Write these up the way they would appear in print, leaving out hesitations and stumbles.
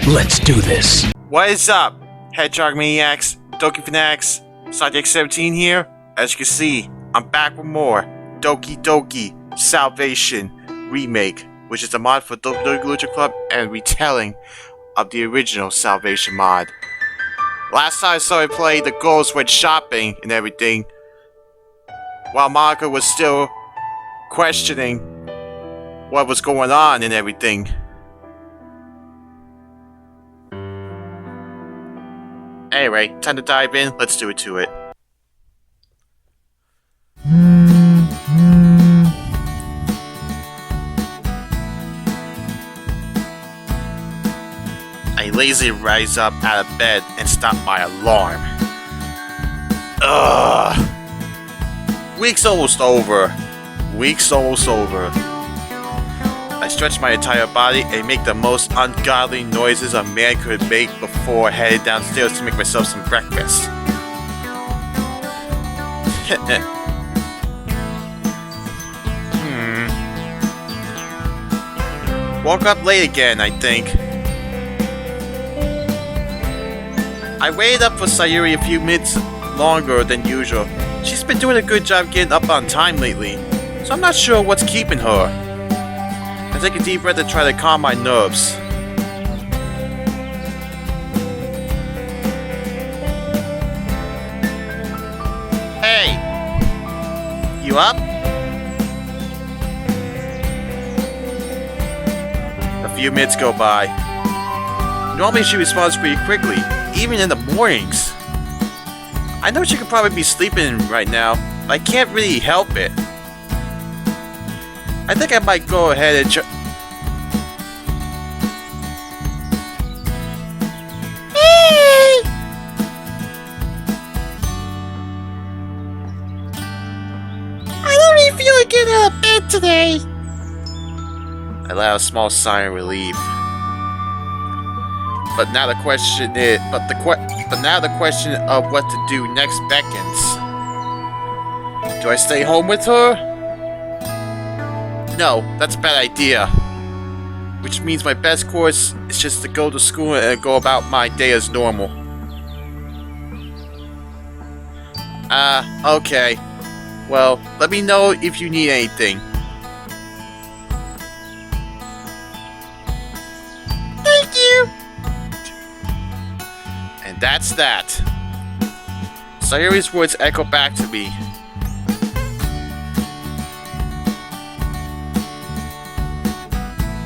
Let's do this. What is up, Hedgehog Maniacs, Doki Fanatics, X17 here? As you can see, I'm back with more Doki Salvation Remake, which is a mod for Doki Lucha Club and retelling of the original Salvation mod. Last time I saw it play, the girls went shopping and everything, while Monica was still questioning what was going on and everything. Anyway, time to dive in. Let's do it to it. I lazily rise up out of bed and stop my alarm. Ugh. Week's almost over. I stretch my entire body and make the most ungodly noises a man could make before heading downstairs to make myself some breakfast. Woke up late again, I think. I waited up for Sayori a few minutes longer than usual. She's been doing a good job getting up on time lately, so I'm not sure what's keeping her. I take a deep breath to try to calm my nerves. Hey! You up? A few minutes go by. Normally she responds pretty quickly, even in the mornings. I know she could probably be sleeping right now, but I can't really help it. I think I might go ahead and Hey! I don't even feel like getting out of bed today. I let out a small sigh of relief. But now the question of what to do next beckons. Do I stay home with her? No, that's a bad idea. Which means my best course is just to go to school and go about my day as normal. Okay. Well, let me know if you need anything. Thank you! And that's that. Sayori's words echo back to me.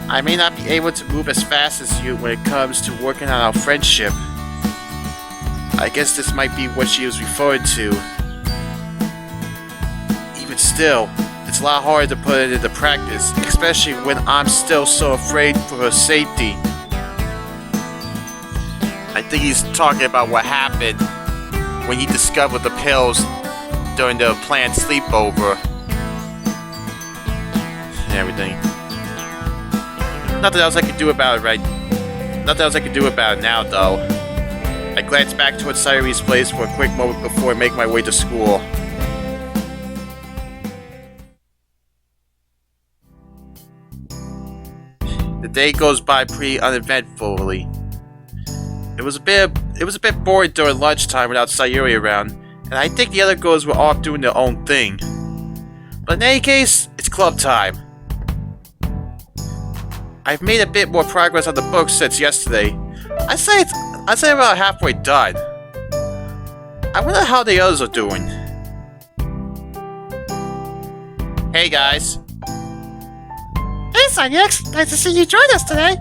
I may not be able to move as fast as you when it comes to working on our friendship. I guess this might be what she was referring to. Even still, it's a lot harder to put it into practice, especially when I'm still so afraid for her safety. I think he's talking about what happened when he discovered the pills during the planned sleepover and everything. Nothing else I can do about it now, though. I glance back towards Sayori's place for a quick moment before I make my way to school. The day goes by pretty uneventfully. It was a bit boring during lunchtime without Sayori around, and I think the other girls were off doing their own thing. But in any case, it's club time. I've made a bit more progress on the book since yesterday. I'd say about halfway done. I wonder how the others are doing. Hey guys. Hey Cynex, nice to see you join us today.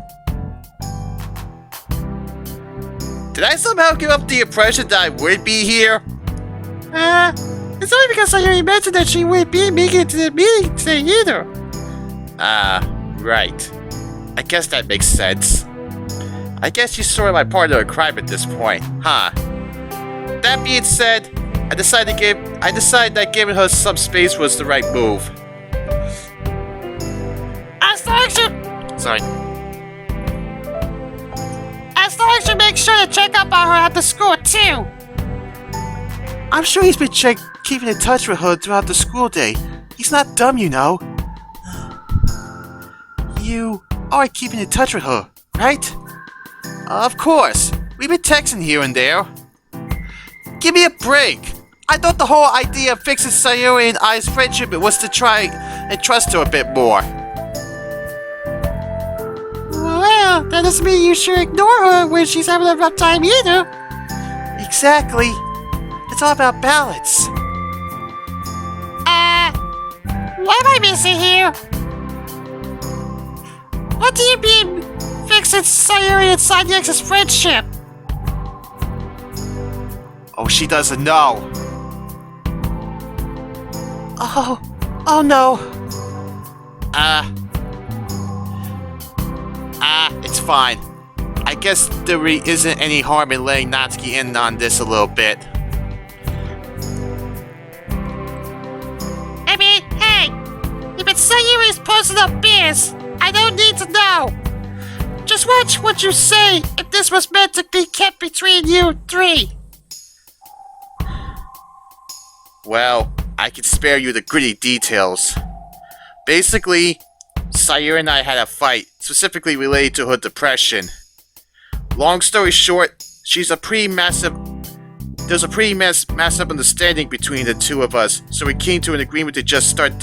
Did I somehow give up the impression that I would be here? It's only because Sayori mentioned that she wouldn't be making it to the meeting today either. Right. I guess that makes sense. I guess she's sort of my partner in crime at this point, huh? That being said, I decided that giving her some space was the right move. As long as you make sure to check up on her at the school too. I'm sure he's been keeping in touch with her throughout the school day. He's not dumb, you know. You are keeping in touch with her, right? Of course. We've been texting here and there. Give me a break. I thought the whole idea of fixing Sayori and I's friendship was to try and trust her a bit more. Well, that doesn't mean you should ignore her when she's having a rough time either. Exactly. It's all about balance. What am I missing here? What do you mean, fixing Sayori and Sanyex's friendship? Oh, she doesn't know. Oh no. It's fine. I guess there really isn't any harm in letting Natsuki in on this a little bit. I mean, hey, if it's Sayori's personal biz, I don't need to know. Just watch what you say if this was meant to be kept between you three. Well, I can spare you the gritty details. Basically, Sayori and I had a fight, specifically related to her depression. Long story short, there's a pretty massive understanding between the two of us, so we came to an agreement to just start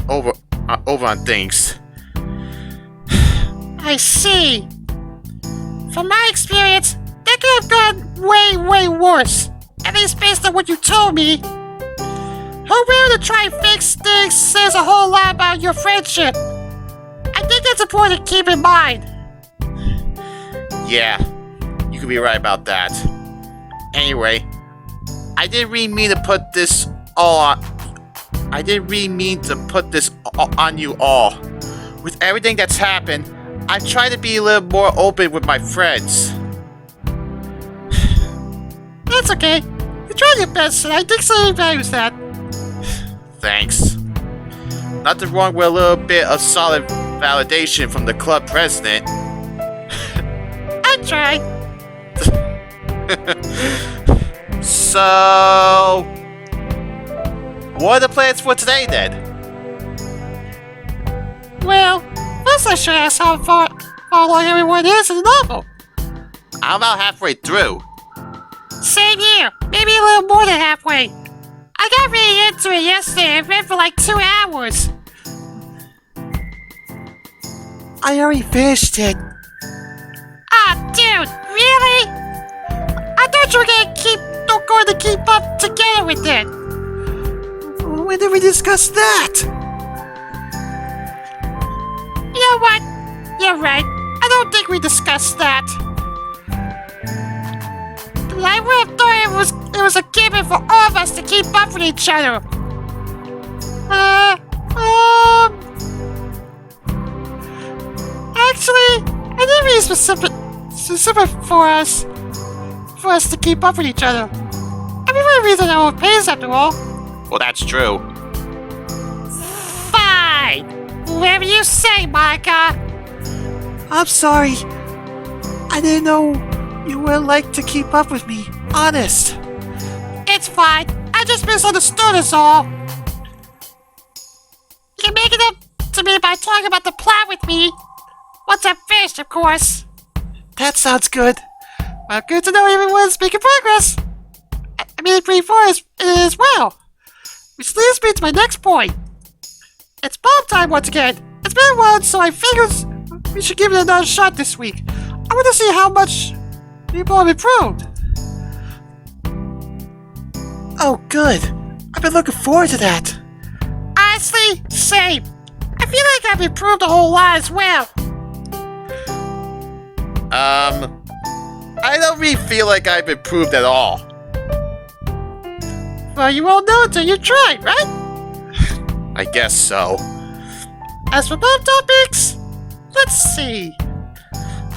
over on things. I see. From my experience, that could have gone way worse. At least based on what you told me. Her will to try and fix things says a whole lot about your friendship. I think that's important to keep in mind. Yeah, you could be right about that. Anyway, I didn't really mean to put this on you all. With everything that's happened, I've tried to be a little more open with my friends. That's okay. You tried your best, and I think somebody values that. Thanks. Nothing wrong with a little bit of solid validation from the club president. I try. So, what are the plans for today then? Well, first I should ask how far along everyone is in the novel. I'm about halfway through. Same here. Maybe a little more than halfway. I got really into it yesterday and read for like 2 hours. I already finished it. Ah, dude, really? I thought you were going to keep up together with it. When did we discuss that? You know what? You're right. I don't think we discussed that. But I would have thought it was a given for all of us to keep up with each other. Actually, I didn't really specific for us to keep up with each other. Everyone reads our own pace after all. Well, that's true. Fine! Whatever you say, Monica! I'm sorry. I didn't know you would like to keep up with me. Honest. It's fine. I just misunderstood us all. You can make it up to me by talking about the plot with me. Once I'm finished, of course. That sounds good. Well, good to know everyone's making progress. I mean, pretty far as well. Which leads me to my next point. It's bomb time once again. It's been a while, so I figured we should give it another shot this week. I want to see how much people have improved. Oh, good. I've been looking forward to that. Honestly, same. I feel like I've improved a whole lot as well. I don't really feel like I've improved at all. Well, you won't know until you try, right? I guess so. As for bomb topics, let's see.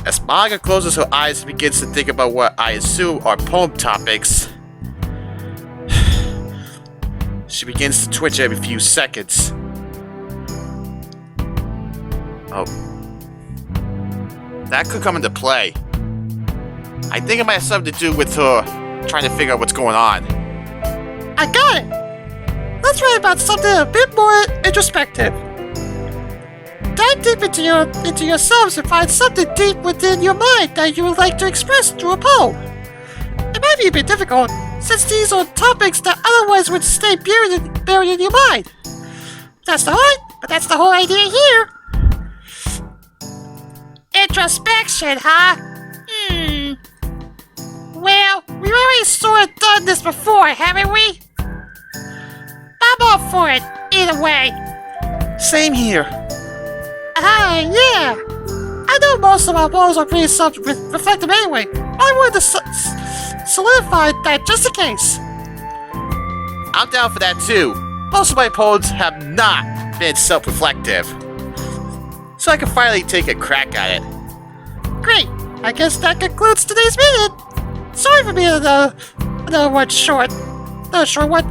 As Monica closes her eyes and begins to think about what I assume are poem topics, she begins to twitch every few seconds. Oh. That could come into play. I think it might have something to do with her trying to figure out what's going on. I got it! Let's write about something a bit more introspective. dive deep into yourselves and find something deep within your mind that you would like to express through a poem. It might be a bit difficult, since these are topics that otherwise would stay buried in your mind. That's the whole idea here. Introspection, huh? Well, we've already sort of done this before, haven't we? I'm all for it, either way. Same here. Yeah. I know most of our poems are pretty self-reflective anyway. I wanted to solidify that just in case. I'm down for that too. Most of my poems have not been self-reflective. So I can finally take a crack at it. Great. I guess that concludes today's meeting. Sorry for being another one short. Another short one.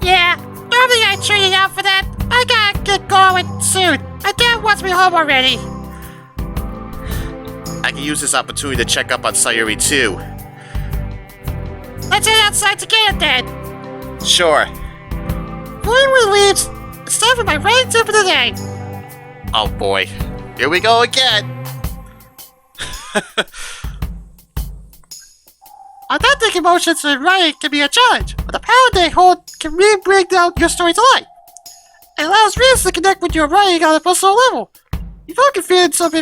Yeah, normally I treat it out for that. I gotta get going soon. My dad wants me home already. I can use this opportunity to check up on Sayori too. Let's head outside together then. Sure. Before everyone leaves, it's time for my writing tip of the day. Oh boy. Here we go again. Authentic emotions in writing can be a challenge, but the power they hold can really bring down your story to life. It allows readers to connect with your writing on a personal level, evoking feelings of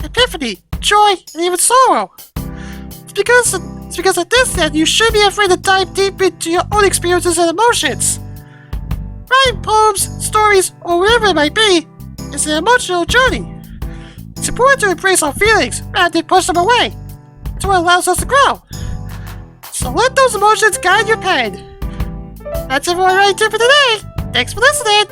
epiphany, joy, and even sorrow. It's because of this that you shouldn't be afraid to dive deep into your own experiences and emotions. Writing poems, stories, or whatever it might be is an emotional journey. It's important to embrace our feelings rather than push them away. It's what allows us to grow. So let those emotions guide your pen. That's it for my writing tip for today. Thanks for listening.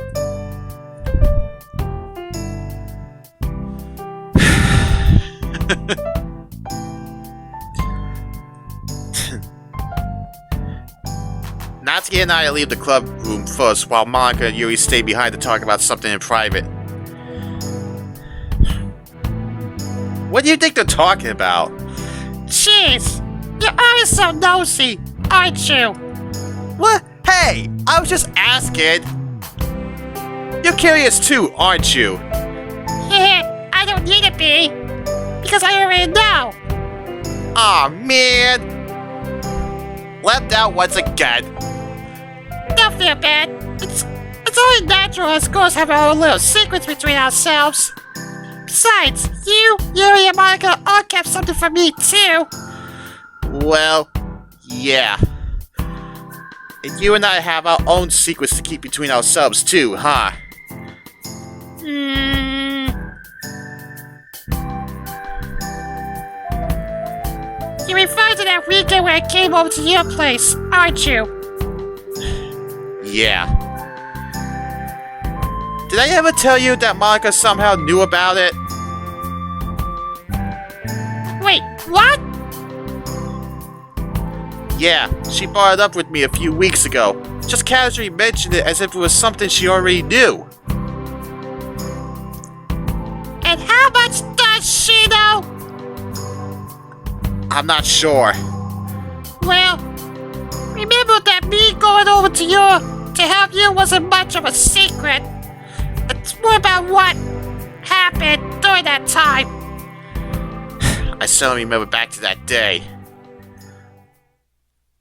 Natsuki and I leave the club room first while Monica and Yuri stay behind to talk about something in private. What do you think they're talking about? Jeez, you're always so nosy, aren't you? What? Hey, I was just asking. You're curious too, aren't you? I don't need to be, because I already know. Aw, man. Left out once again. Don't feel bad. It's only natural as girls have our own little secrets between ourselves. Besides, you, Yuri, and Monica all kept something from me too. Well, yeah. And you and I have our own secrets to keep between ourselves too, huh? You referred to that weekend when I came over to your place, aren't you? Yeah. Did I ever tell you that Monica somehow knew about it? Wait, what? Yeah, she brought it up with me a few weeks ago. Just casually mentioned it as if it was something she already knew. And how much does she know? I'm not sure. Well, remember that me going over to help you wasn't much of a secret. It's more about what happened during that time. I suddenly remember back to that day.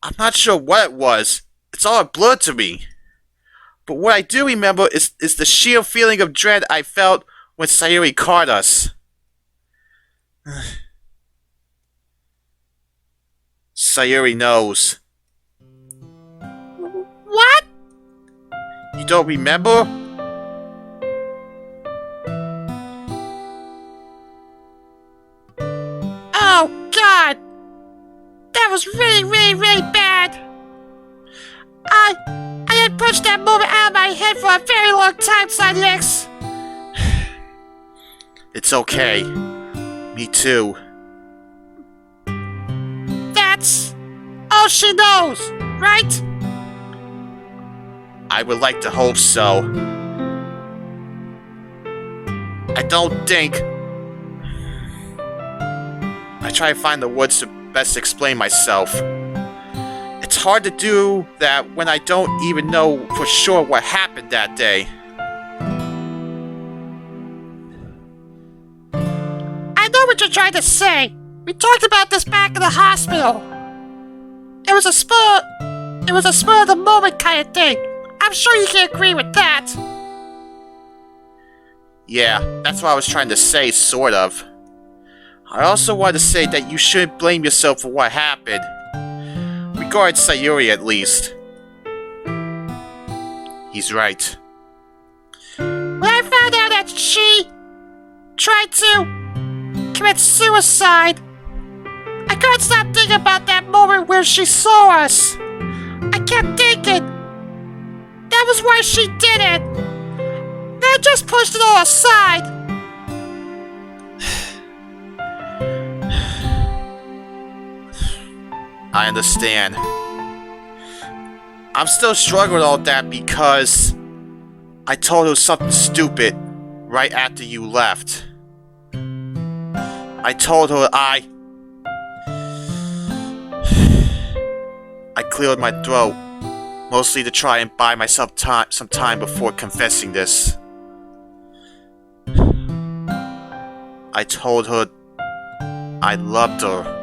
I'm not sure what it was. It's all a blur to me. But what I do remember is the sheer feeling of dread I felt when Sayori caught us. Sayori knows. What? You don't remember? Oh, God. That was really, really, really bad. I had pushed that moment out of my head for a very long time, Side X. It's okay. Me too. That's all she knows, right? I would like to hope so. I don't think... I try to find the words to best explain myself. It's hard to do that when I don't even know for sure what happened that day. what you're trying to say. We talked about this back in the hospital. It was a spur of the moment kind of thing. I'm sure you can agree with that. Yeah, that's what I was trying to say, sort of. I also want to say that you shouldn't blame yourself for what happened. Regarding Sayori, at least. He's right. When I found out that she tried to commit suicide, I couldn't stop thinking about that moment where she saw us. I kept thinking, that was why she did it. And I just pushed it all aside. I understand. I'm still struggling with all that because I told her something stupid right after you left. I told her I cleared my throat, mostly to try and buy myself some time before confessing this. I told her I loved her.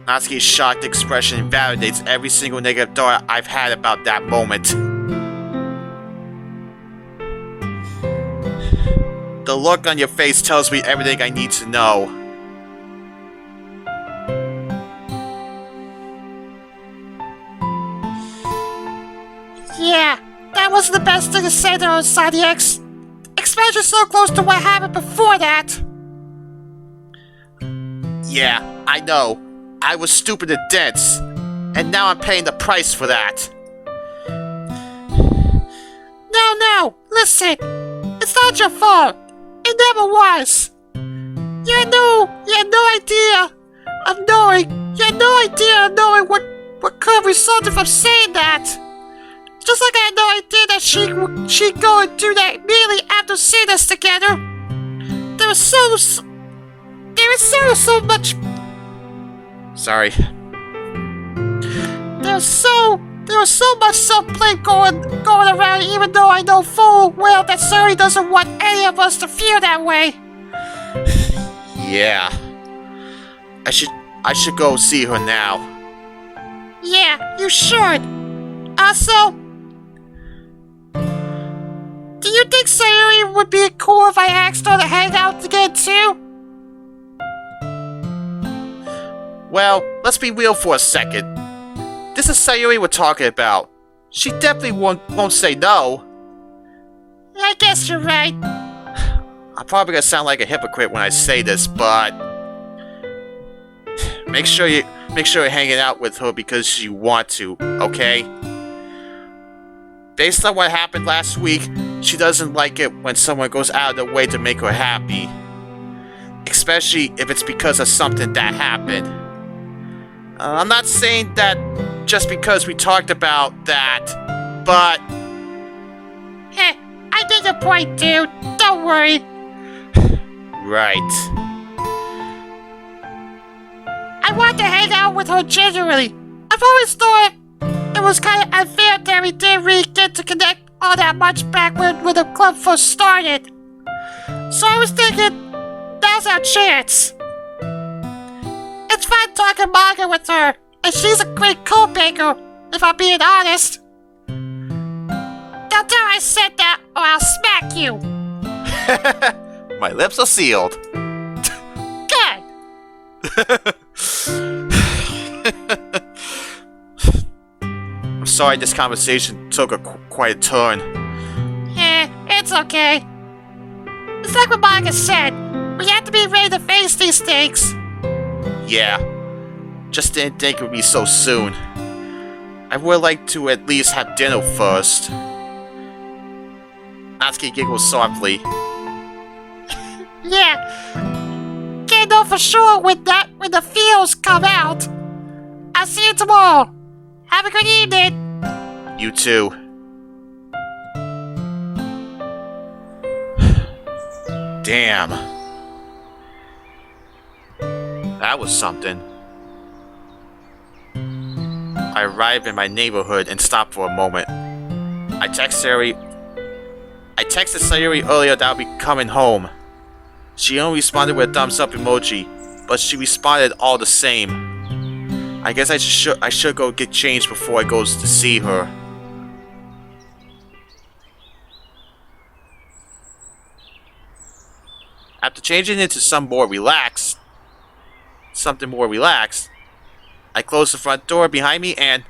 Natsuki's shocked expression validates every single negative thought I've had about that moment. The look on your face tells me everything I need to know. Yeah, that wasn't the best thing to say to her, X. Especially so close to what happened before that. Yeah, I know. I was stupid and dense, and now I'm paying the price for that. No, listen. It's not your fault. It never was. You had no idea of knowing. You had no idea of knowing what could have resulted from saying that. Just like I had no idea that she'd go and do that immediately after seeing us together. There was so much. Sorry. There was so much self-blame going around, even though I know full well that Sayori doesn't want any of us to feel that way. Yeah. I should go see her now. Yeah, you should. Also, do you think Sayori would be cool if I asked her to hang out again too? Well, let's be real for a second. This is Sayori we're talking about. She definitely won't say no. I guess you're right. I'm probably gonna sound like a hypocrite when I say this, but make sure you're hanging out with her because you want to, okay? Based on what happened last week, she doesn't like it when someone goes out of their way to make her happy. Especially if it's because of something that happened. I'm not saying that just because we talked about that, but... Heh, I get your point, dude. Don't worry. Right. I want to hang out with her genuinely. I've always thought it was kind of unfair that we didn't really get to connect all that much back when the club first started. So I was thinking, now's our chance. It's fun talking manga with her, and she's a great co-baker, if I'm being honest. Don't tell I said that, or I'll smack you. My lips are sealed. Good. I'm sorry this conversation took quite a turn. Yeah, it's okay. It's like what manga said. We have to be ready to face these things. Yeah. Just didn't think it would be so soon. I would like to at least have dinner first. Natsuki giggles softly. Yeah. Can't know for sure when the feels come out. I'll see you tomorrow. Have a good evening. You too. Damn. That was something. I arrived in my neighborhood and stopped for a moment. I texted Sayori earlier that I'll be coming home. She only responded with a thumbs up emoji, but she responded all the same. I guess I should go get changed before I go to see her. After changing into something more relaxed, I closed the front door behind me and...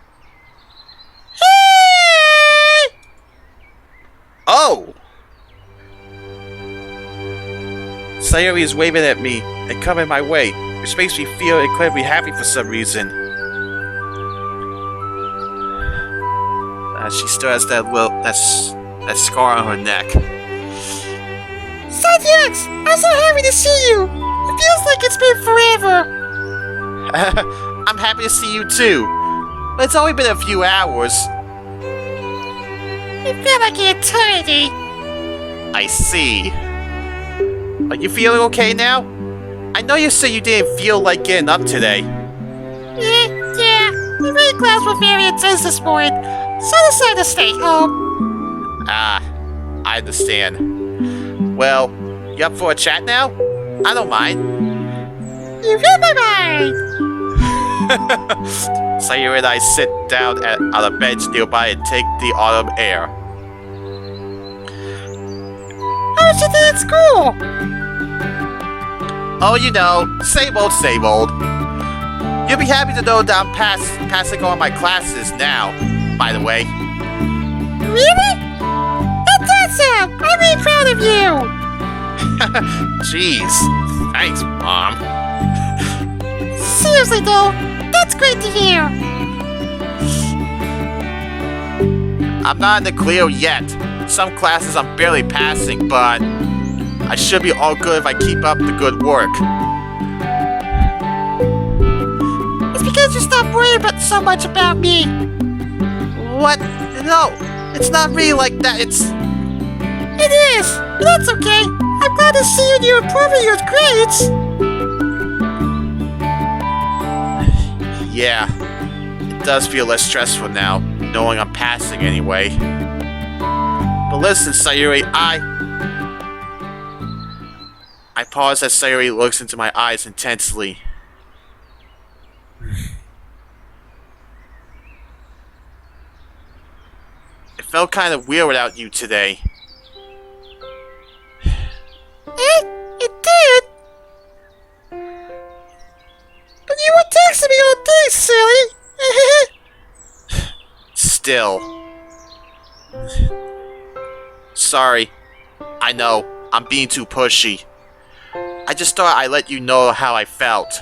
Hey! Oh! Sayori is waving at me and coming my way, which makes me feel incredibly happy for some reason. She still has that scar on her neck. Sadix, I'm so happy to see you. It feels like it's been forever. I'm happy to see you too, but it's only been a few hours. It felt like an eternity. I see. Are you feeling okay now? I know you said you didn't feel like getting up today. Yeah. The rain clouds were very intense this morning, so I decided to stay home. I understand. Well, you up for a chat now? I don't mind. You read my mind. Sayori and I sit down on a bench nearby and take the autumn air. How was your day at school? Oh, you know, same old. You'll be happy to know that I'm passing all my classes now, by the way. Really? That's awesome! I'm really proud of you! Jeez, thanks, Mom. Seriously though, that's great to hear! I'm not in the clear yet. Some classes I'm barely passing, but I should be all good if I keep up the good work. It's because you stopped worrying so much about me. What? No, it's not really like that. It is, but that's okay. I'm glad to see you improving your grades. Yeah, it does feel less stressful now, knowing I'm passing anyway. But listen, Sayori, I pause as Sayori looks into my eyes intensely. It felt kind of weird without you today. It did? But you were texting me all day, silly! Still. Sorry. I know, I'm being too pushy. I just thought I'd let you know how I felt.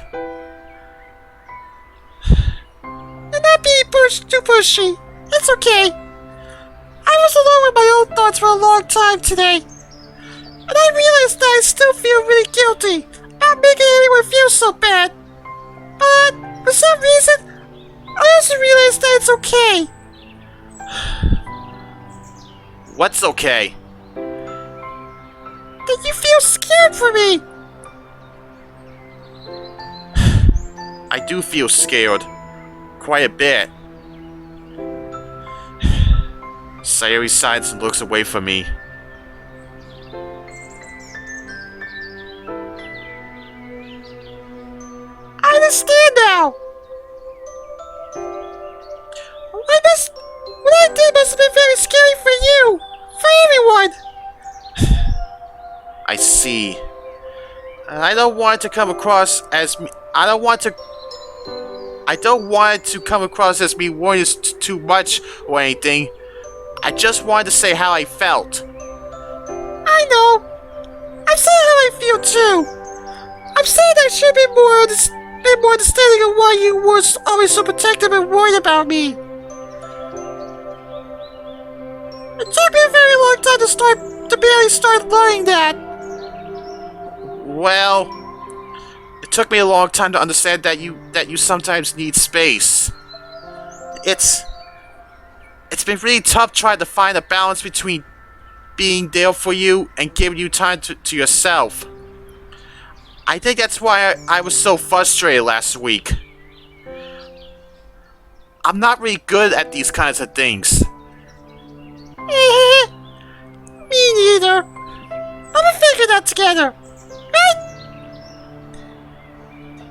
You're not being too pushy. It's okay. I was alone with my own thoughts for a long time today. And I realized that I still feel really guilty about making anyone feel so bad. But, for some reason, I also realized that it's okay. What's okay? That you feel scared for me. I do feel scared. Quite a bit. Sayori sighs and looks away from me. I understand now. What I did must have been very scary for you. For everyone. I see. I don't want it to come across as me. I don't want it to come across as me worrying too much or anything. I just wanted to say how I felt. I know. I'm saying how I feel too. I'm saying I should be more understanding of why you were always so protective and worried about me. It took me a very long time to barely start learning that. Well, it took me a long time to understand that you sometimes need space. It's been really tough trying to find a balance between being there for you and giving you time to yourself. I think that's why I was so frustrated last week. I'm not really good at these kinds of things. Me neither. But we'll figure that together, right?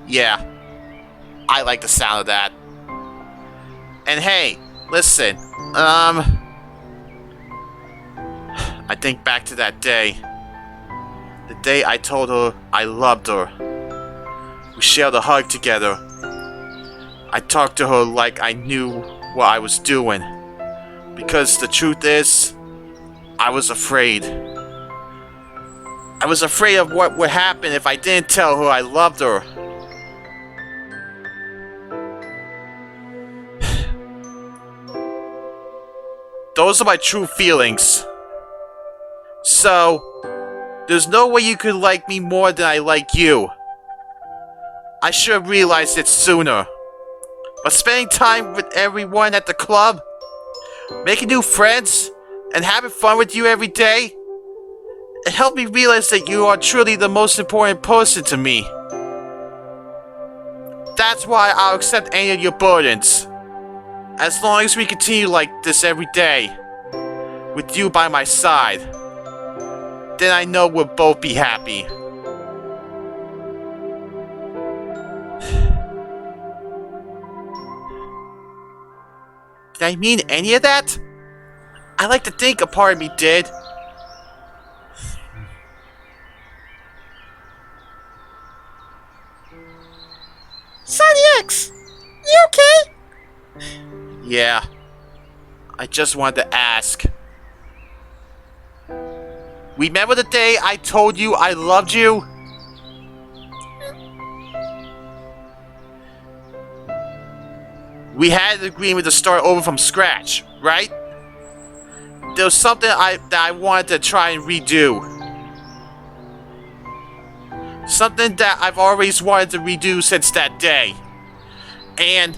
Yeah, I like the sound of that. And hey, listen, I think back to that day. The day I told her I loved her. We shared a hug together. I talked to her like I knew what I was doing. Because the truth is, I was afraid. I was afraid of what would happen if I didn't tell her I loved her. Those are my true feelings. So, there's no way you could like me more than I like you. I should have realized it sooner. But spending time with everyone at the club, making new friends, and having fun with you every day, it helped me realize that you are truly the most important person to me. That's why I'll accept any of your burdens. As long as we continue like this every day, with you by my side, then I know we'll both be happy. Did I mean any of that? I like to think a part of me did. Sonny X, you okay? Yeah. I just wanted to ask. Remember the day I told you I loved you? We had an agreement to start over from scratch, right? There was something that I wanted to try and redo. Something that I've always wanted to redo since that day. And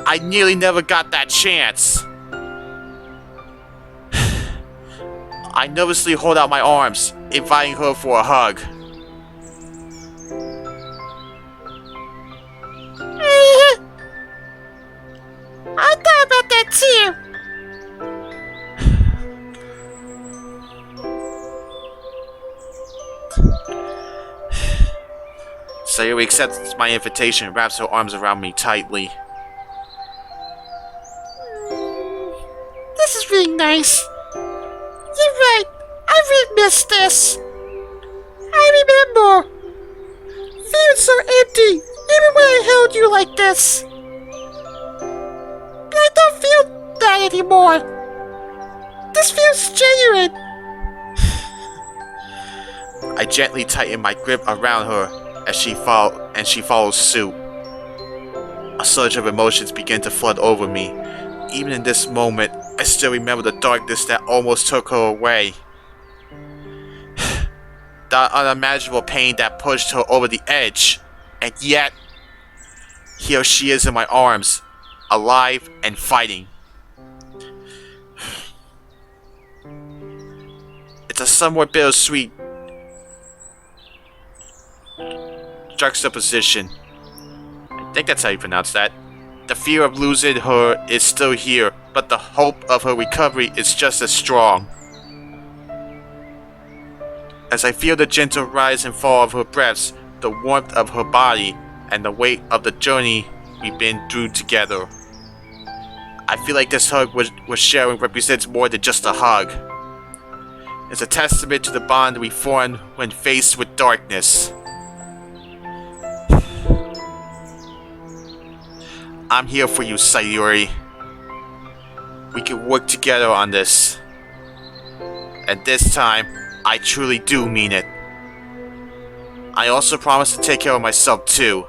I nearly never got that chance. I nervously hold out my arms, inviting her for a hug. I thought about that too. Sayori accepts my invitation and wraps her arms around me tightly. This is really nice. You're right. I really missed this. I remember. Feeling so empty, even when I held you like this. But I don't feel that anymore. This feels genuine. I gently tighten my grip around her as she follows suit. A surge of emotions begin to flood over me. Even in this moment, I still remember the darkness that almost took her away. The unimaginable pain that pushed her over the edge. And yet, here she is in my arms, alive and fighting. It's a somewhat bittersweet juxtaposition. I think that's how you pronounce that. The fear of losing her is still here, but the hope of her recovery is just as strong. As I feel the gentle rise and fall of her breaths, the warmth of her body, and the weight of the journey we've been through together, I feel like this hug we're sharing represents more than just a hug. It's a testament to the bond we formed when faced with darkness. I'm here for you, Sayori. We can work together on this. And this time, I truly do mean it. I also promise to take care of myself too.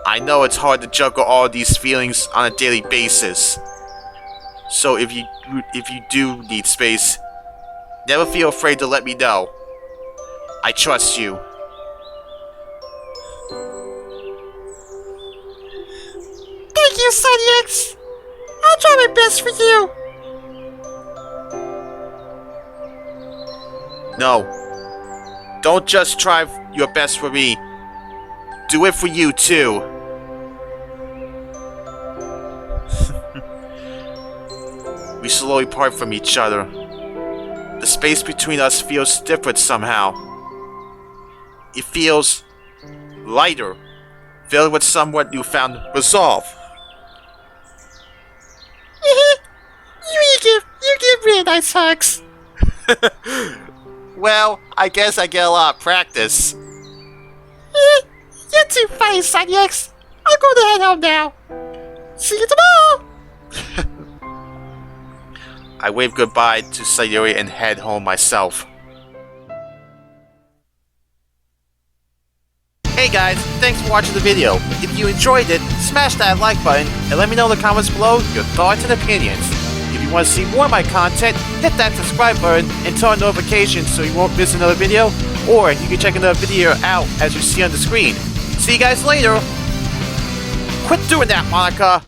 I know it's hard to juggle all these feelings on a daily basis. So if you do need space, never feel afraid to let me know. I trust you. Thank you, Sonny X. I'll try my best for you. No. Don't just try your best for me. Do it for you too. we slowly part from each other. The space between us feels different somehow. It feels lighter, filled with somewhat newfound resolve. you give really nice hugs. Well, I guess I get a lot of practice. You're too funny, Sunny X. I'm going to head home now. See you tomorrow. I wave goodbye to Sayori and head home myself. Hey guys, thanks for watching the video. If you enjoyed it, smash that like button and let me know in the comments below your thoughts and opinions. If you want to see more of my content, hit that subscribe button and turn on notifications so you won't miss another video, or you can check another video out as you see on the screen. See you guys later! Quit doing that, Monica!